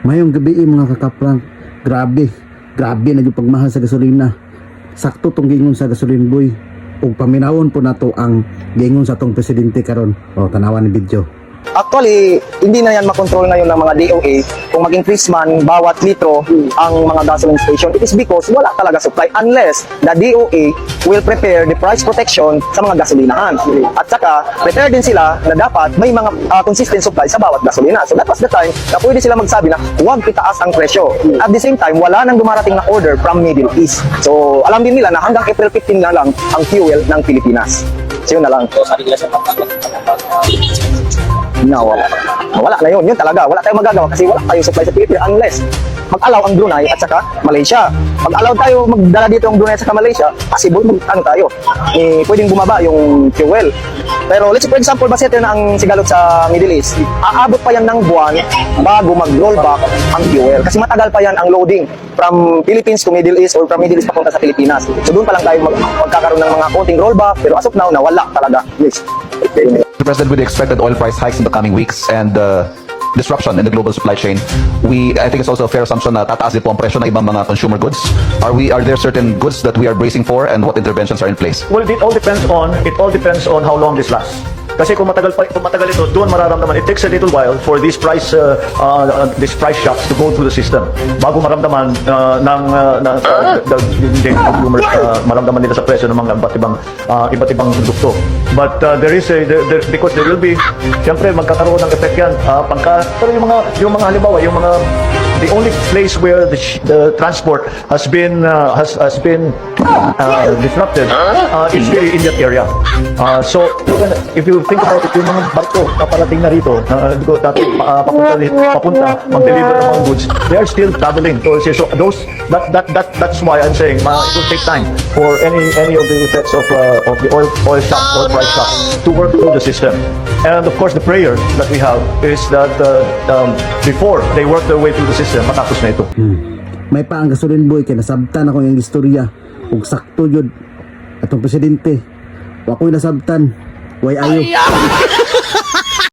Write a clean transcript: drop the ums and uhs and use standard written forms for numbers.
Mayong gabi mga kakaprank. Grabe na yung pagmahal sa gasolina. Sakto tong gingon sa gasoline boy. Ug paminawon po nato ang gingon sa tong presidente karon. O tanawan ni video. Actually, hindi na yan makontrol ngayon ng mga DOA kung mag-increase man bawat litro ang mga gasoline station. It is because wala talaga supply unless the DOA will prepare the price protection sa mga gasolinahan. At saka, prepare din sila na dapat may mga consistent supply sa bawat gasolina. So that was the time na pwede sila magsabi na huwag itaas ang presyo. At the same time, wala nang dumarating na order from Middle East. So alam din nila na hanggang April 15 na lang ang fuel ng Pilipinas. So yun na lang. Wala na yun talaga, wala tayong magagawa kasi wala tayong supply sa Pilipinas unless mag-allow ang Brunei at saka Malaysia. Mag-allow tayo magdala dito ang Brunei at saka Malaysia, possible tayo, pwedeng bumaba yung fuel. Pero let's say for example, basetter na ang sigalot sa Middle East, aabot pa yan ng buwan bago mag-rollback ang fuel kasi matagal pa yan ang loading from Philippines to Middle East or from Middle East papunta sa Pilipinas. So doon pa lang tayo magkakaroon ng mga konting rollback, pero as of now, nawala talaga. Yes. The President, with the expected oil price hikes in the coming weeks and disruption in the global supply chain, I think it's also a fair assumption na tataas din po ang presyo ng ibang mga consumer goods. Are there certain goods that we are bracing for and what interventions are in place? Well, it all depends on how long this lasts. Kasi kung matagal ito, doon mararamdaman. It takes a little while for these price shocks to go through the system. Bago maramdaman the consumers, maramdaman nila sa presyo ng mga iba't ibang produkto. But because there will be, siyempre magkakaroon ng effect yan. Pero yung mga halimbawa, the only place where the transport has been disrupted is really in that area. So if you think about it, yung mga barko paparating na rito, papunta, mag-deliver ng mga goods, they are still traveling. So that's why I'm saying it will take time for any of the effects of the oil shock, oil price shock to work through the system. And of course, the prayer that we have is that before they work their way through the system, matapos na ito. May pa ang gasoline boy kay nasabtan ako yung istorya. Ug sakto yun atong presidente. Wa ko'y nasabtan. Way ayo.